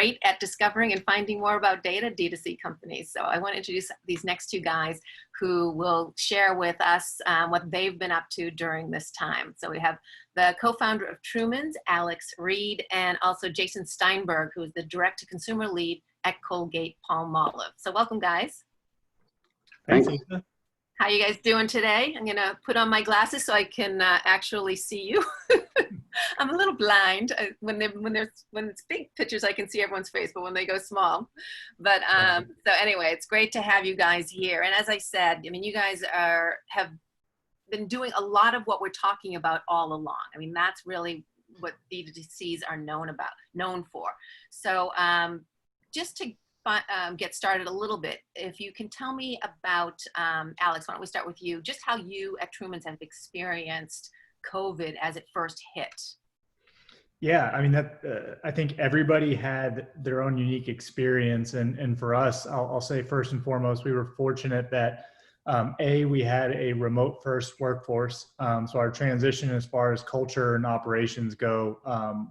great at discovering and finding more about data D2C companies. So I want to introduce these next two guys who will share with us what they've been up to during this time. So we have the co-founder of Truman's, Alex Reed, and also Jason Steinberg, who is the direct-to-consumer lead at Colgate-Palmolive. So welcome, guys. Thanks. How you guys doing today? I'm gonna put on my glasses so I can actually see you. I'm a little blind. When it's big pictures, I can see everyone's face, but when they go small. But so anyway, it's great to have you guys here. And as I said, I mean, you guys have been doing a lot of what we're talking about all along. I mean, that's really what DTCs are known for. So just to get started a little bit, if you can tell me about, Alex, why don't we start with you, just how you at Truman's have experienced COVID as it first hit. Yeah, I mean, I think everybody had their own unique experience. And for us, I'll say first and foremost, we were fortunate that we had a remote first workforce. So our transition as far as culture and operations go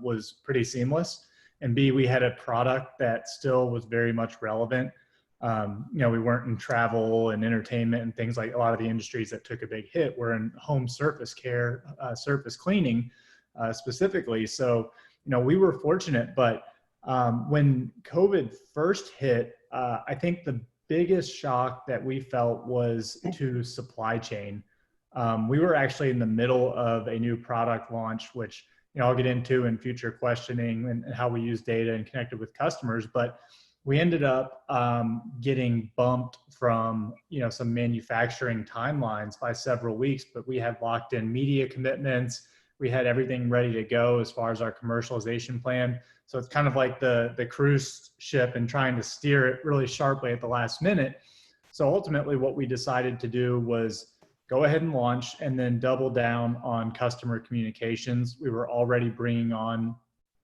was pretty seamless. And B, we had a product that still was very much relevant. You know, we weren't in travel and entertainment and things like a lot of the industries that took a big hit were in home surface care, surface cleaning specifically. So, you know, we were fortunate, but when COVID first hit, I think the biggest shock that we felt was to supply chain. We were actually in the middle of a new product launch, which I'll get into in future questioning and how we use data and connected with customers. But we ended up getting bumped from some manufacturing timelines by several weeks, but we had locked in media commitments. We had everything ready to go as far as our commercialization plan. So it's kind of like the cruise ship and trying to steer it really sharply at the last minute. So ultimately what we decided to do was go ahead and launch and then double down on customer communications. We were already bringing on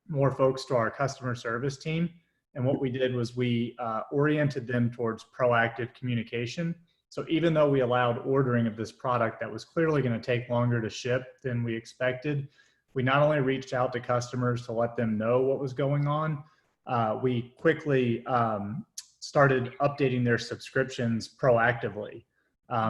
more folks to our customer service team. And what we did was we oriented them towards proactive communication. So even though we allowed ordering of this product that was clearly going to take longer to ship than we expected, we not only reached out to customers to let them know what was going on, we quickly started updating their subscriptions proactively.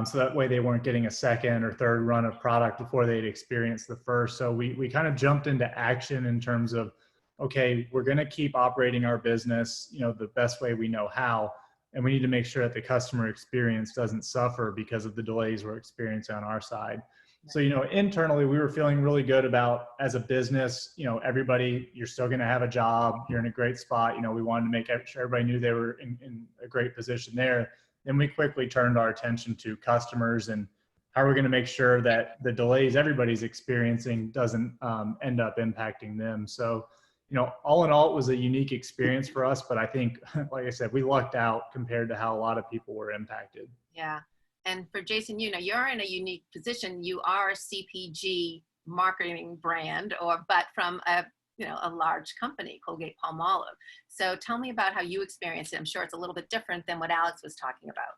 So that way they weren't getting a second or third run of product before they'd experienced the first. So we kind of jumped into action in terms of, okay, we're going to keep operating our business, the best way we know how. And we need to make sure that the customer experience doesn't suffer because of the delays we're experiencing on our side. So, internally, we were feeling really good about, as a business, everybody, you're still going to have a job. You're in a great spot. We wanted to make sure everybody knew they were in a great position there. Then we quickly turned our attention to customers and how we're going to make sure that the delays everybody's experiencing doesn't end up impacting them. So, all in all, it was a unique experience for us, but I think, like I said, we lucked out compared to how a lot of people were impacted. Yeah. And for Jason, you're in a unique position. You are a CPG marketing brand, but from a large company, Colgate-Palmolive. So tell me about how you experienced it. I'm sure it's a little bit different than what Alex was talking about.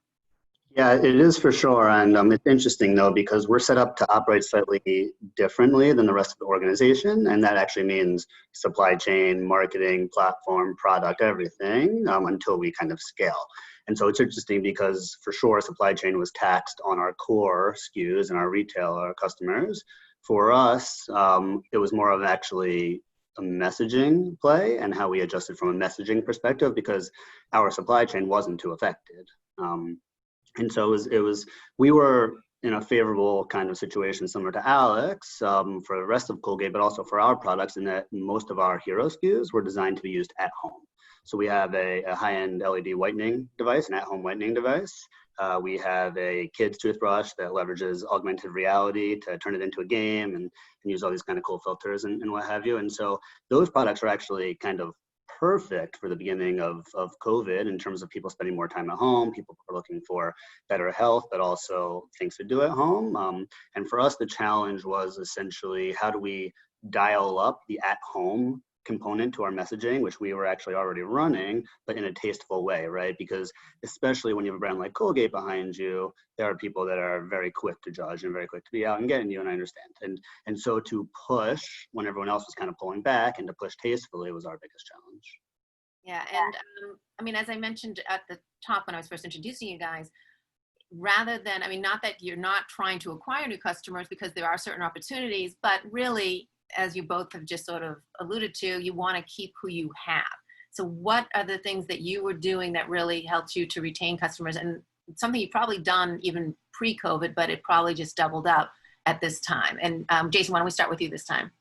Yeah, it is for sure. And it's interesting, though, because we're set up to operate slightly differently than the rest of the organization. And that actually means supply chain, marketing, platform, product, everything until we kind of scale. And so it's interesting because for sure, supply chain was taxed on our core SKUs and our retailer customers. For us, it was more of actually a messaging play and how we adjusted from a messaging perspective because our supply chain wasn't too affected. And so we were in a favorable kind of situation similar to Alex for the rest of Colgate, but also for our products in that most of our hero SKUs were designed to be used at home. So we have a high-end LED whitening device, an at-home whitening device. We have a kid's toothbrush that leverages augmented reality to turn it into a game and use all these kind of cool filters and what have you. And so those products are actually kind of perfect for the beginning of COVID in terms of people spending more time at home. People are looking for better health, but also things to do at home. And for us, the challenge was essentially how do we dial up the at-home component to our messaging, which we were actually already running, but in a tasteful way, right? Because especially when you have a brand like Colgate behind you, there are people that are very quick to judge and very quick to be out and getting you, and I understand. And so to push when everyone else was kind of pulling back and to push tastefully was our biggest challenge. Yeah, and I mean, as I mentioned at the top when I was first introducing you guys, rather than, I mean, not that you're not trying to acquire new customers because there are certain opportunities, but really, as you both have just sort of alluded to, you want to keep who you have. So what are the things that you were doing that really helped you to retain customers, and something you've probably done even pre-COVID, but it probably just doubled up at this time? And Jason, why don't we start with you this time?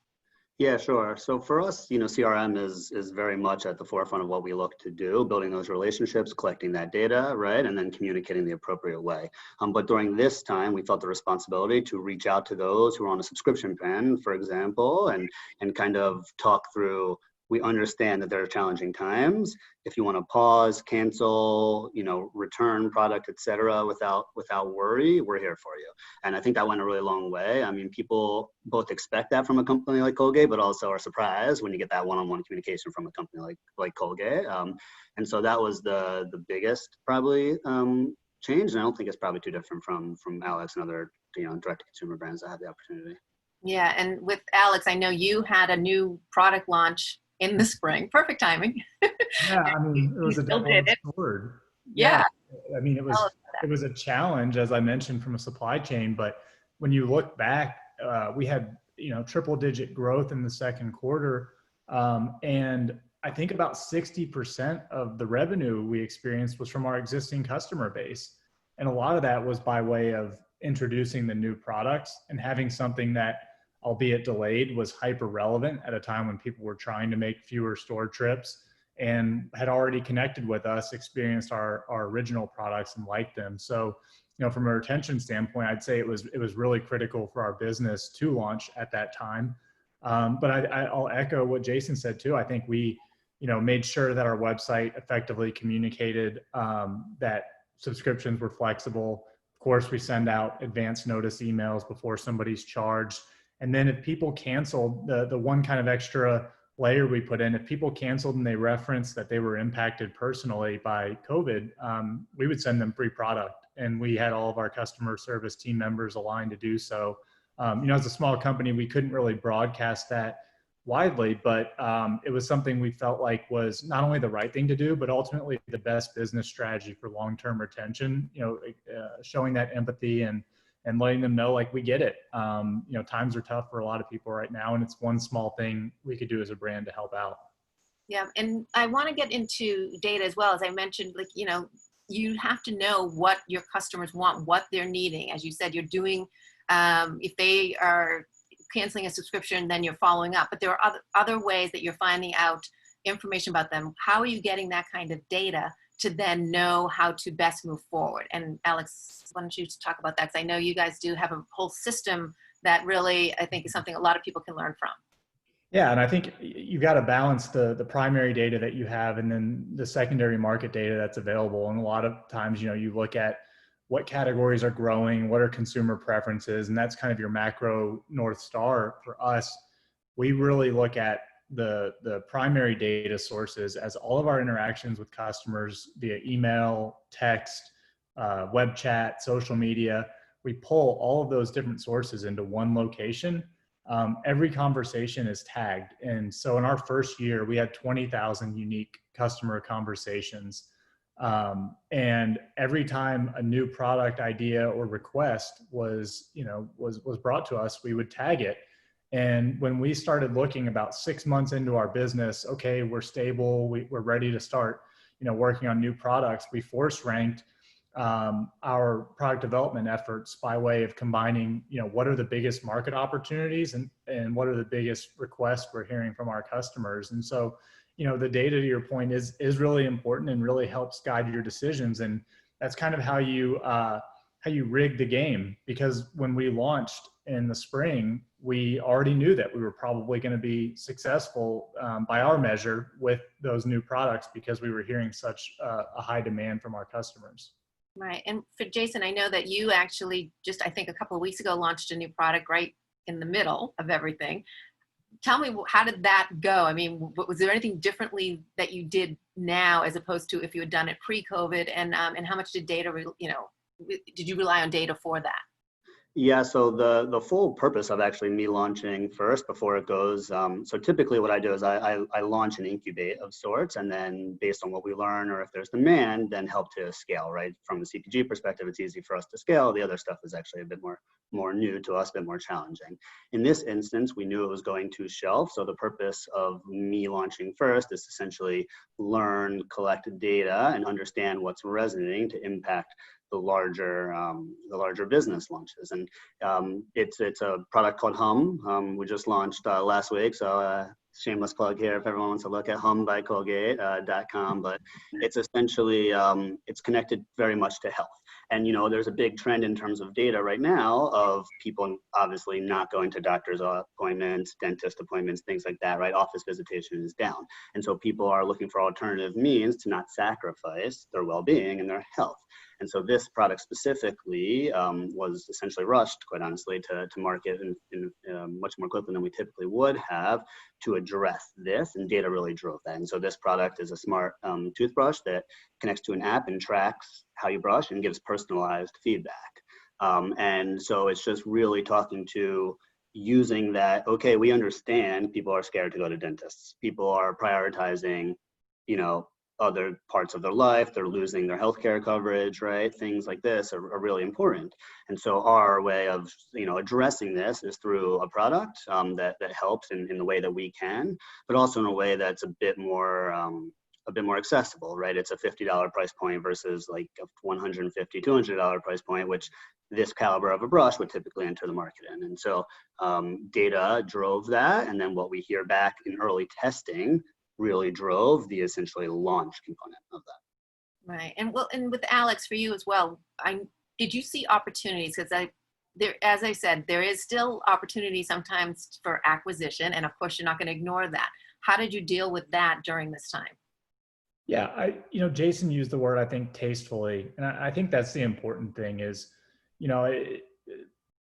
Yeah, sure. So for us, CRM is very much at the forefront of what we look to do, building those relationships, collecting that data, right, and then communicating the appropriate way. But during this time, we felt the responsibility to reach out to those who are on a subscription plan, for example, and kind of talk through. We understand that there are challenging times. If you want to pause, cancel, return product, et cetera, without worry, we're here for you. And I think that went a really long way. I mean, people both expect that from a company like Colgate, but also are surprised when you get that one-on-one communication from a company like Colgate. And so that was the biggest probably change. And I don't think it's probably too different from Alex and other direct-to-consumer brands that have the opportunity. Yeah, and with Alex, I know you had a new product launch in the spring. Perfect timing. Yeah, I mean, it was a double-edged sword. Yeah. I mean, it was a challenge, as I mentioned, from a supply chain. But when you look back, we had triple-digit growth in the second quarter, and I think about 60% of the revenue we experienced was from our existing customer base, and a lot of that was by way of introducing the new products and having something that, albeit delayed, was hyper relevant at a time when people were trying to make fewer store trips and had already connected with us, experienced our original products and liked them. So, from a retention standpoint, I'd say it was really critical for our business to launch at that time. But I'll echo what Jason said too. I think we, made sure that our website effectively communicated that subscriptions were flexible. Of course, we send out advance notice emails before somebody's charged. And then if people canceled, the one kind of extra layer we put in, if people canceled and they referenced that they were impacted personally by COVID, we would send them free product. And we had all of our customer service team members aligned to do so. As a small company, we couldn't really broadcast that widely, but it was something we felt like was not only the right thing to do, but ultimately the best business strategy for long-term retention, showing that empathy and letting them know, like, we get it. Times are tough for a lot of people right now, and it's one small thing we could do as a brand to help out. Yeah, and I want to get into data as well. As I mentioned, you have to know what your customers want, what they're needing. As you said, you're doing, if they are canceling a subscription, then you're following up. But there are other ways that you're finding out information about them. How are you getting that kind of data to then know how to best move forward? And Alex, why don't you talk about that? Because I know you guys do have a whole system that really, I think, is something a lot of people can learn from. Yeah, and I think you got to balance the primary data that you have and then the secondary market data that's available. And a lot of times, you look at what categories are growing, what are consumer preferences, and that's kind of your macro North Star. For us, we really look at the primary data sources as all of our interactions with customers via email, text, web chat, social media. We pull all of those different sources into one location. Every conversation is tagged. And so in our first year, we had 20,000 unique customer conversations. And every time a new product idea or request was brought to us, we would tag it. And when we started looking about 6 months into our business, okay, we're stable, we're ready to start, working on new products, we force ranked our product development efforts by way of combining, what are the biggest market opportunities and what are the biggest requests we're hearing from our customers. And so, the data, to your point, is really important and really helps guide your decisions. And that's kind of how you rig the game, because when we launched in the spring, we already knew that we were probably going to be successful by our measure with those new products because we were hearing such a high demand from our customers. Right. And for Jason, I know that you actually just, I think a couple of weeks ago, launched a new product right in the middle of everything. Tell me, how did that go? I mean, was there anything differently that you did now as opposed to if you had done it pre-COVID? And how much did data, did you rely on data for that? Yeah, so the full purpose of actually me launching first before it goes, so typically what I do is I launch and incubate of sorts, and then based on what we learn or if there's demand, then help to scale, right? From a CPG perspective, it's easy for us to scale. The other stuff is actually a bit more new to us, a bit more challenging. In this instance, we knew it was going to shelf, so the purpose of me launching first is essentially learn, collect data, and understand what's resonating to impact the larger business launches. And it's a product called Hum. We just launched last week, so shameless plug here if everyone wants to look at humbycolgate.com. But it's essentially it's connected very much to health. And there's a big trend in terms of data right now of people obviously not going to doctor's appointments, dentist appointments, things like that, right? Office visitation is down. And so people are looking for alternative means to not sacrifice their well-being and their health. And so this product specifically was essentially rushed, quite honestly, to market in much more quickly than we typically would have to address this, and data really drove that. And so this product is a smart toothbrush that connects to an app and tracks how you brush and gives personalized feedback. And so it's just really talking to using that, okay, we understand people are scared to go to dentists. People are prioritizing, other parts of their life, they're losing their healthcare coverage, right? Things like this are really important. And so our way of, addressing this is through a product that helps in the way that we can, but also in a way that's a bit more accessible, right? It's a $50 price point versus like a $150, $200 price point, which this caliber of a brush would typically enter the market in. And so data drove that. And then what we hear back in early testing really drove the essentially launch component of that. Right. And with Alex, for you as well, did you see opportunities? Because as I said, there is still opportunity sometimes for acquisition. And of course, you're not going to ignore that. How did you deal with that during this time? Yeah, Jason used the word, I think, tastefully. And I think that's the important thing is,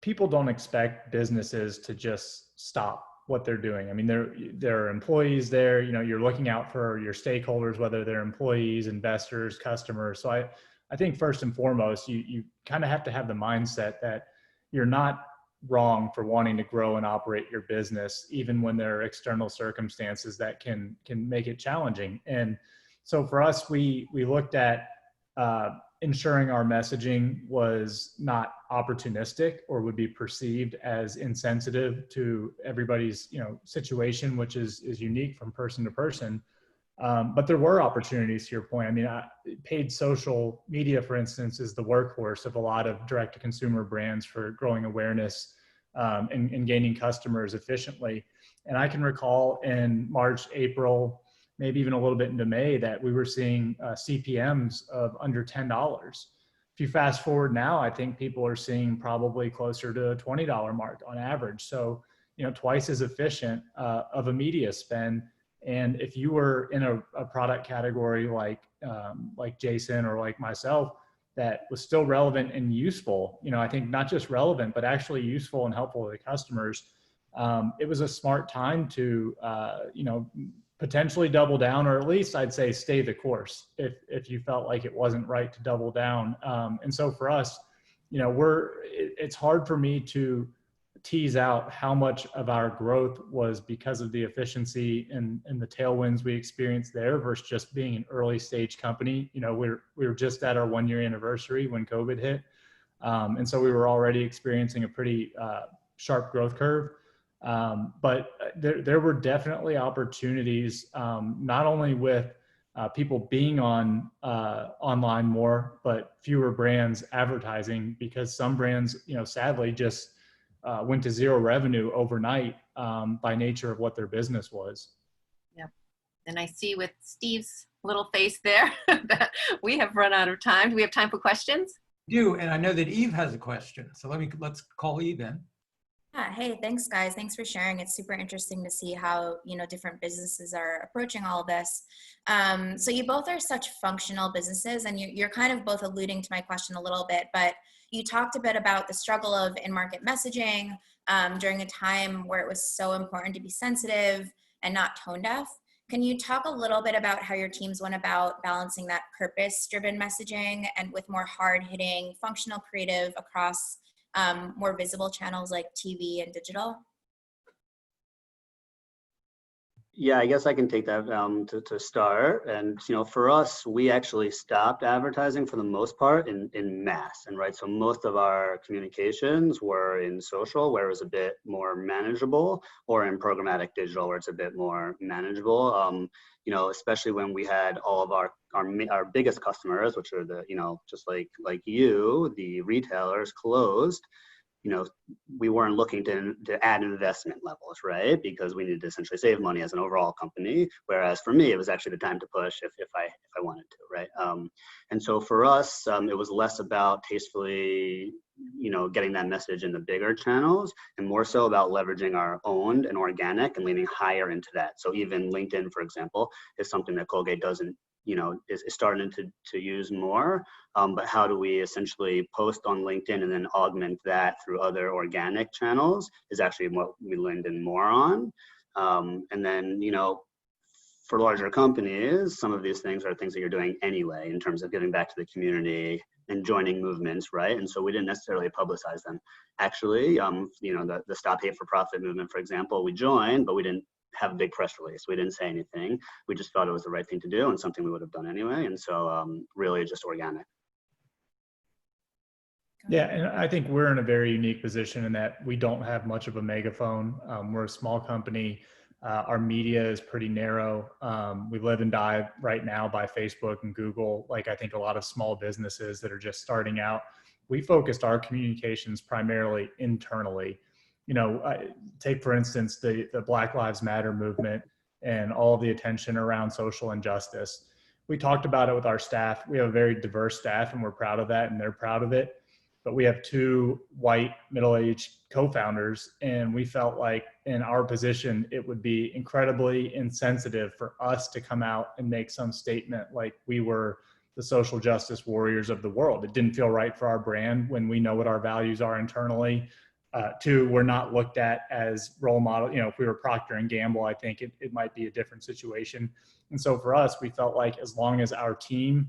people don't expect businesses to just stop what they're doing. I mean, there are employees there, you're looking out for your stakeholders, whether they're employees, investors, customers. So I think first and foremost, you kind of have to have the mindset that you're not wrong for wanting to grow and operate your business, even when there are external circumstances that can make it challenging. And so for us, we looked at ensuring our messaging was not opportunistic or would be perceived as insensitive to everybody's situation, which is unique from person to person. But there were opportunities, to your point. I mean, paid social media, for instance, is the workhorse of a lot of direct-to-consumer brands for growing awareness and gaining customers efficiently. And I can recall in March, April, maybe even a little bit into May, that we were seeing CPMs of under $10. If you fast forward now, I think people are seeing probably closer to a $20 mark on average. So, twice as efficient of a media spend. And if you were in a product category like Jason or like myself, that was still relevant and useful, I think not just relevant, but actually useful and helpful to the customers, it was a smart time to, potentially double down, or at least I'd say stay the course if you felt like it wasn't right to double down. And so for us, it's hard for me to tease out how much of our growth was because of the efficiency and the tailwinds we experienced there versus just being an early stage company. We were just at our 1-year anniversary when COVID hit. And so we were already experiencing a pretty sharp growth curve. But there were definitely opportunities, not only with people being on online more, but fewer brands advertising, because some brands, sadly just went to zero revenue overnight by nature of what their business was. Yeah. And I see with Steve's little face there that we have run out of time. Do we have time for questions? We do, and I know that Eve has a question. So let's call Eve in. Yeah, hey, thanks guys. Thanks for sharing. It's super interesting to see how, different businesses are approaching all of this. So you both are such functional businesses, and you're kind of both alluding to my question a little bit, but you talked a bit about the struggle of in-market messaging during a time where it was so important to be sensitive and not tone deaf. Can you talk a little bit about how your teams went about balancing that purpose-driven messaging and with more hard-hitting functional creative across more visible channels like TV and digital? Yeah, I guess I can take that to start. And, for us, we actually stopped advertising for the most part in mass. And right, so most of our communications were in social, where it was a bit more manageable, or in programmatic digital, where it's a bit more manageable. Especially when we had all of our biggest customers, which are the, just like you, the retailers closed. We weren't looking to add investment levels, right? Because we needed to essentially save money as an overall company. Whereas for me, it was actually the time to push if I wanted to, right? And so for us, it was less about tastefully, getting that message in the bigger channels, and more so about leveraging our owned and organic and leaning higher into that. So even LinkedIn, for example, is something that Colgate doesn't, is starting to use more. But how do we essentially post on LinkedIn and then augment that through other organic channels is actually what we leaned in more on. And then, for larger companies, some of these things are things that you're doing anyway in terms of giving back to the community and joining movements, right? And so we didn't necessarily publicize them. Actually, the Stop Hate for Profit movement, for example, we joined, but we didn't have a big press release. We didn't say anything. We just thought it was the right thing to do and something we would have done anyway. And so really just organic. Yeah, and I think we're in a very unique position in that we don't have much of a megaphone. We're a small company. Our media is pretty narrow. We live and die right now by Facebook and Google, like I think a lot of small businesses that are just starting out. We focused our communications primarily internally. Take for instance, the Black Lives Matter movement and all the attention around social injustice. We talked about it with our staff. We have a very diverse staff and we're proud of that and they're proud of it. But we have two white middle-aged co-founders, and we felt like in our position, it would be incredibly insensitive for us to come out and make some statement like we were the social justice warriors of the world. It didn't feel right for our brand when we know what our values are internally. Two, we're not looked at as role model. If we were Procter and Gamble, I think it might be a different situation. And so for us, we felt like as long as our team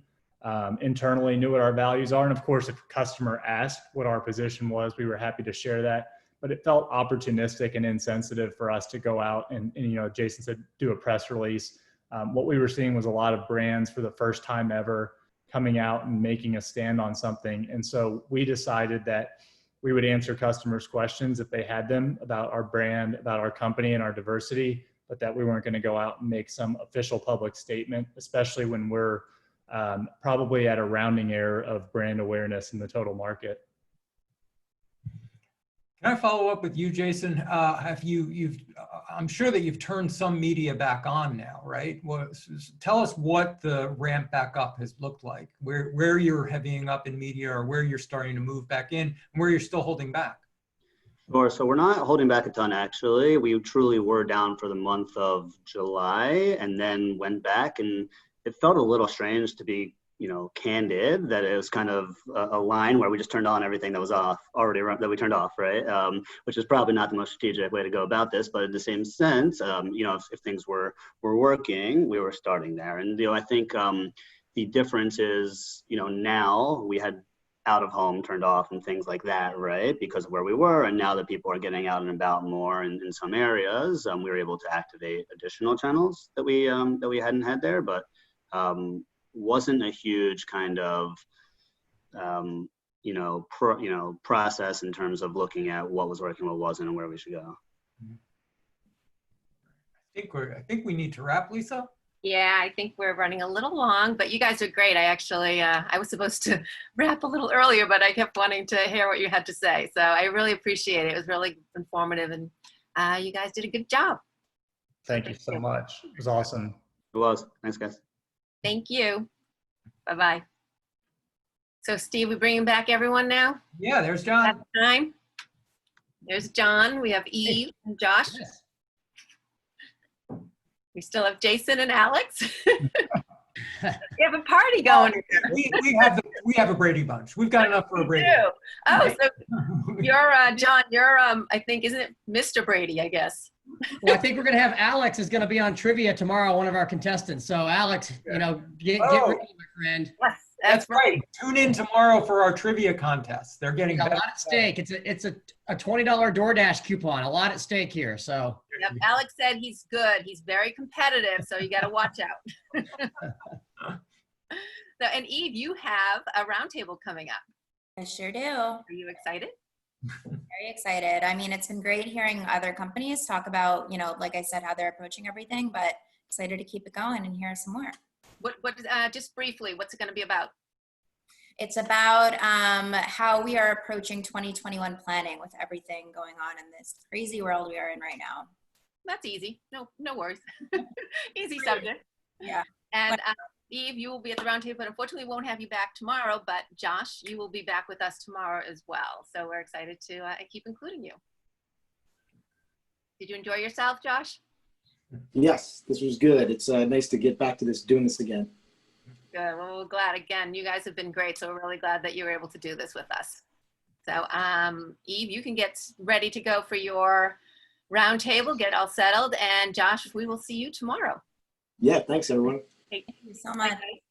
internally knew what our values are. And of course, if a customer asked what our position was, we were happy to share that. But it felt opportunistic and insensitive for us to go out and Jason said, do a press release. What we were seeing was a lot of brands for the first time ever coming out and making a stand on something. And so we decided that we would answer customers' questions if they had them about our brand, about our company and our diversity, but that we weren't going to go out and make some official public statement, especially when we're probably at a rounding error of brand awareness in the total market. Can I follow up with you, Jason? I'm sure that you've turned some media back on now, right? Tell us what the ramp back up has looked like, where you're heavying up in media or where you're starting to move back in and where you're still holding back. Sure. So we're not holding back a ton, actually. We truly were down for the month of July and then went back, and it felt a little strange to be, candid, that it was kind of a line where we just turned on everything that was off already, that we turned off, right? Which is probably not the most strategic way to go about this, but in the same sense, if things were working, we were starting there. And, I think the difference is, now we had out of home turned off and things like that, right? Because of where we were. And now that people are getting out and about more in some areas, we were able to activate additional channels that we hadn't had there, but wasn't a huge kind of, process in terms of looking at what was working, what wasn't, and where we should go. I think we need to wrap, Lisa. Yeah, I think we're running a little long, but you guys are great. I actually, I was supposed to wrap a little earlier, but I kept wanting to hear what you had to say. So I really appreciate it. It was really informative, and you guys did a good job. Thank you so much. It was awesome. It was. Thanks, guys. Thank you. Bye-bye. So Steve, we bringing back everyone now? Yeah, there's John. That's time. There's John. We have Eve and Josh. Yes. We still have Jason and Alex. We have a party going here. We have a Brady Bunch. We've got enough for a Brady. Oh, so you're John. You're I think, isn't it Mr. Brady? I guess. Well, I think we're gonna have Alex is gonna be on trivia tomorrow. One of our contestants. So Alex, get ready, my friend. Yes, That's right. Tune in tomorrow for our trivia contest. They're getting A better. lot at stake. It's a $20 DoorDash coupon. A lot at stake here. So Yep. Alex said he's good. He's very competitive, so you got to watch out. So, and Eve, you have a roundtable coming up. I sure do. Are you excited? Very excited. I mean, it's been great hearing other companies talk about, you know, like I said, how they're approaching everything, but excited to keep it going and hear some more. Just briefly, what's it going to be about? It's about how we are approaching 2021 planning with everything going on in this crazy world we are in right now. That's easy. No worries. Easy subject. Yeah. And Eve, you will be at the roundtable, but unfortunately we won't have you back tomorrow, but Josh, you will be back with us tomorrow as well. So we're excited to keep including you. Did you enjoy yourself, Josh? Yes, this was good. It's nice to get back to doing this again. Good. Well, we're glad again. You guys have been great, so we're really glad that you were able to do this with us. So, Eve, you can get ready to go for your roundtable, get all settled, and Josh, we will see you tomorrow. Yeah, thanks everyone. Thank you so much.